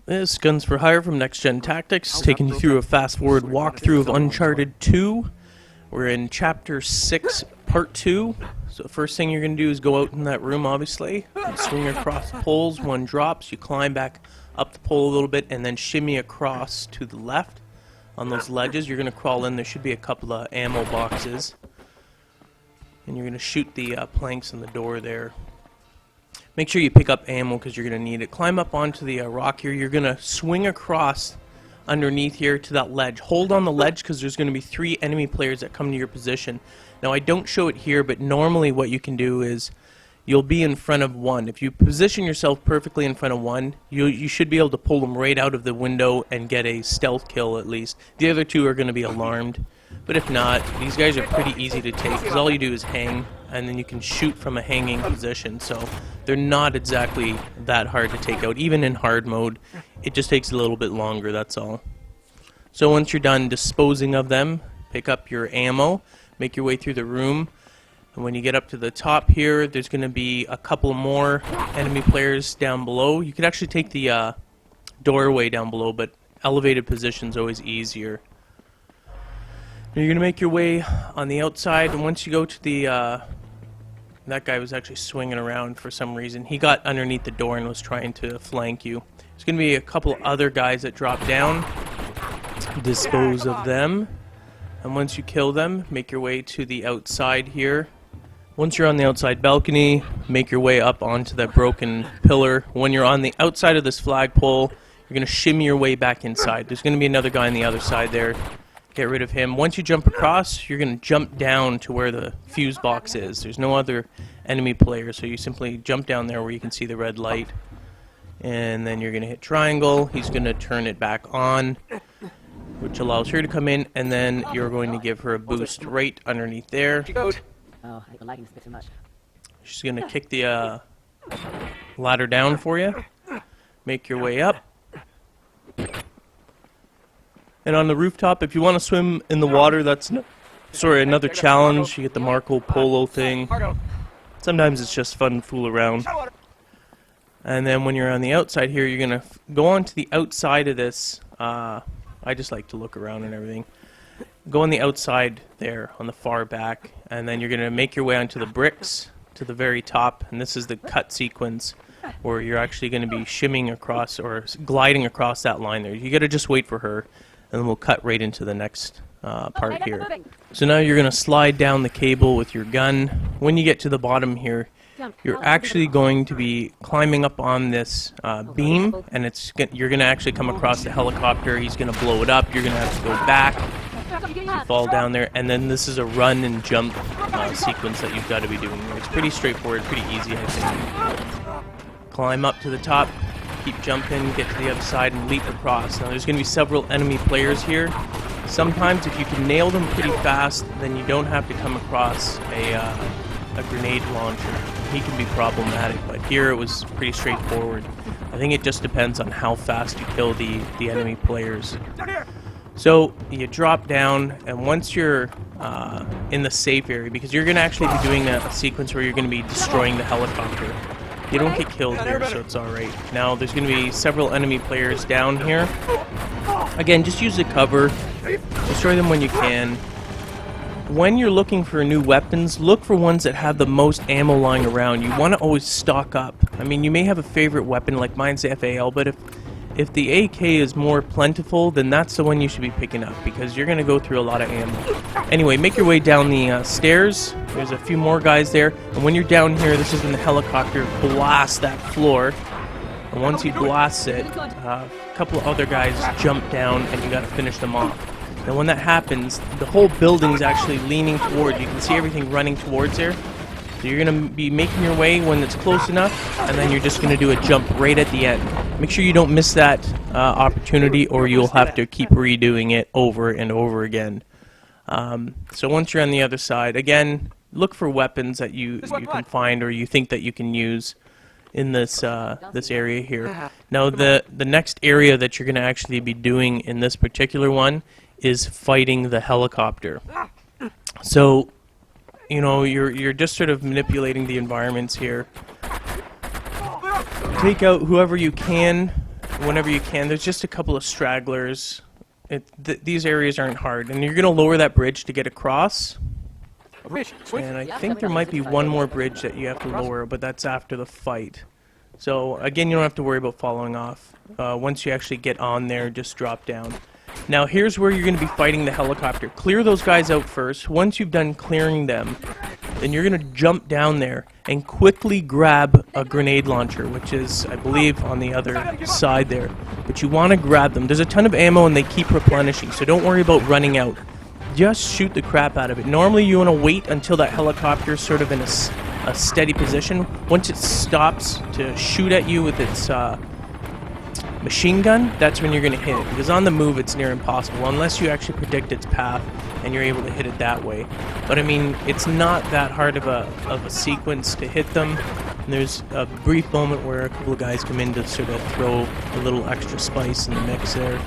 This Guns for Hire from Next Gen Tactics, taking you through a fast-forward walkthrough of Uncharted 2. We're in Chapter 6, Part 2. So the first thing you're going to do is go out in that room, obviously. You swing across the poles, one drops, you climb back up the pole a little bit, and then shimmy across to the left on those ledges. You're going to crawl in, there should be a couple of ammo boxes. And you're going to shoot the planks in the door there. Make sure you pick up ammo because you're going to need it. Climb up onto the rock here. You're going to swing across underneath here to that ledge. Hold on the ledge because there's going to be 3 enemy players that come to your position. Now I don't show it here, but normally what you can do is you'll be in front of one. If you position yourself perfectly in front of one, you should be able to pull them right out of the window and get a stealth kill at least. The other 2 are going to be alarmed. But if not, these guys are pretty easy to take because all you do is hang, and then you can shoot from a hanging position. So they're not exactly that hard to take out. Even in hard mode, it just takes a little bit longer, that's all. So once you're done disposing of them, pick up your ammo, make your way through the room. And when you get up to the top here, there's going to be a couple more enemy players down below. You could actually take the doorway down below, but elevated position's always easier. You're going to make your way on the outside, and once you go to the, that guy was actually swinging around for some reason. He got underneath the door and was trying to flank you. There's going to be a couple other guys that drop down. Dispose of them. And once you kill them, make your way to the outside here. Once you're on the outside balcony, make your way up onto that broken pillar. When you're on the outside of this flagpole, you're going to shimmy your way back inside. There's going to be another guy on the other side there. Get rid of him. Once you jump across, you're going to jump down to where the fuse box is. There's no other enemy player, so you simply jump down there where you can see the red light. And then you're going to hit triangle. He's going to turn it back on, which allows her to come in, and then you're going to give her a boost right underneath there. Oh, I think we're liking this a bit too much. She's going to kick the ladder down for you. Make your way up. And on the rooftop, if you want to swim in the water, that's another challenge. You get the Marco Polo thing. Sometimes it's just fun to fool around. And then when you're on the outside here, you're going to go on to the outside of this. I just like to look around and everything. Go on the outside there, on the far back, and then you're going to make your way onto the bricks to the very top. And this is the cut sequence where you're actually going to be shimming across or gliding across that line there. You got to just wait for her. And then we'll cut right into the next part here. So now you're going to slide down the cable with your gun. When you get to the bottom here, you're actually going to be climbing up on this beam, and you're going to actually come across the helicopter. He's going to blow it up. You're going to have to go back, fall down there, and then this is a run and jump sequence that you've got to be doing. It's pretty straightforward, pretty easy, I think. Climb up to the top. Keep jumping, get to the other side, and leap across. Now there's going to be several enemy players here. Sometimes if you can nail them pretty fast, then you don't have to come across a grenade launcher. He can be problematic, but here it was pretty straightforward. I think it just depends on how fast you kill the enemy players. So you drop down, and once you're in the safe area, because you're going to actually be doing a sequence where you're going to be destroying the helicopter. You don't get killed here, so it's alright. Now, there's going to be several enemy players down here. Again, just use the cover. Destroy them when you can. When you're looking for new weapons, look for ones that have the most ammo lying around. You want to always stock up. I mean, you may have a favorite weapon, like mine's the FAL, but if the AK is more plentiful, then that's the one you should be picking up, because you're going to go through a lot of ammo. Anyway, make your way down the stairs. There's a few more guys there. And when you're down here, this is when the helicopter blasts that floor. And once he blasts it, a couple of other guys jump down, and you got to finish them off. And when that happens, the whole building's actually leaning forward. You can see everything running towards there. So you're going to be making your way when it's close enough, and then you're just going to do a jump right at the end. Make sure you don't miss that opportunity, or you'll have to keep redoing it over and over again. So once you're on the other side, again, look for weapons that you can find or you think that you can use in this area here. Now, the next area that you're going to actually be doing in this particular one is fighting the helicopter. So, you know, you're just sort of manipulating the environments here. Take out whoever you can whenever you can. There's just a couple of stragglers. These areas aren't hard, and you're going to lower that bridge to get across. And I think there might be one more bridge that you have to lower, but that's after the fight. So again, you don't have to worry about falling off. Once you actually get on there, just drop down. Now here's where you're going to be fighting the helicopter. Clear those guys out first. Once you've done clearing them, then you're going to jump down there and quickly grab a grenade launcher, which is, I believe, on the other side there. But you want to grab them. There's a ton of ammo and they keep replenishing, so don't worry about running out. Just shoot the crap out of it. Normally you want to wait until that helicopter is sort of in a steady position. Once it stops to shoot at you with its machine gun, that's when you're going to hit it. Because on the move it's near impossible unless you actually predict its path and you're able to hit it that way. But I mean, it's not that hard of a sequence to hit them. And there's a brief moment where a couple of guys come in to sort of throw a little extra spice in the mix there.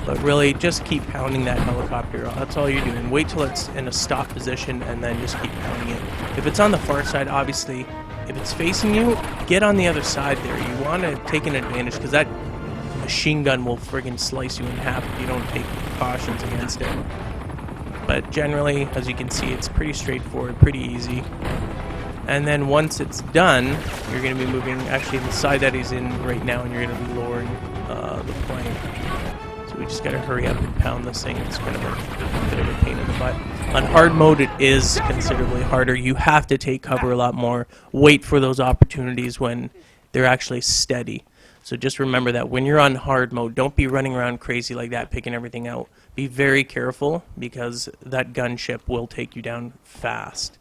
But really, just keep pounding that helicopter. That's all you're doing. Wait till it's in a stop position and then just keep pounding it. If it's on the far side, obviously, if it's facing you, get on the other side there. You want to take an advantage because that machine gun will friggin' slice you in half if you don't take precautions against it. But generally, as you can see, it's pretty straightforward, pretty easy. And then once it's done, you're going to be moving actually the side that he's in right now, and you're going to be lowering the plane. So we just got to hurry up and pound this thing. It's kind of a bit of a pain in the butt. On hard mode, it is considerably harder. You have to take cover a lot more. Wait for those opportunities when they're actually steady. So just remember that when you're on hard mode, don't be running around crazy like that, picking everything out. Be very careful because that gunship will take you down fast.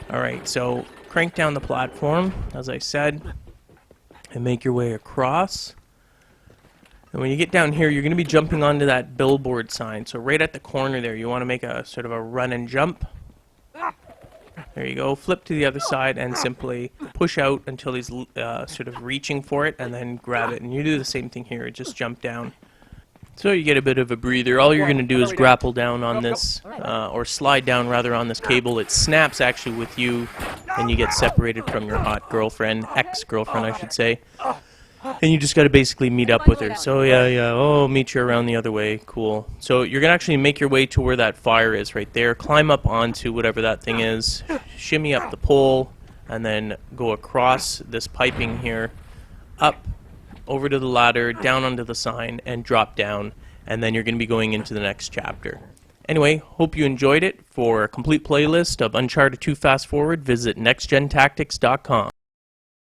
Alright, so crank down the platform, as I said, and make your way across. And when you get down here, you're going to be jumping onto that billboard sign. So right at the corner there, you want to make a sort of a run and jump. There you go. Flip to the other side and simply push out until he's sort of reaching for it, and then grab it. And you do the same thing here. Just jump down. So you get a bit of a breather. All you're going to do is grapple down on this, or slide down rather on this cable. It snaps actually with you, and you get separated from your hot girlfriend, ex-girlfriend I should say. And you just got to basically meet up with her. So yeah, oh, meet you around the other way. Cool. So you're going to actually make your way to where that fire is right there. Climb up onto whatever that thing is. Shimmy up the pole, and then go across this piping here, up over to the ladder, down onto the sign, and drop down, and then you're going to be going into the next chapter. Anyway, hope you enjoyed it. For a complete playlist of Uncharted 2 Fast Forward, visit nextgentactics.com.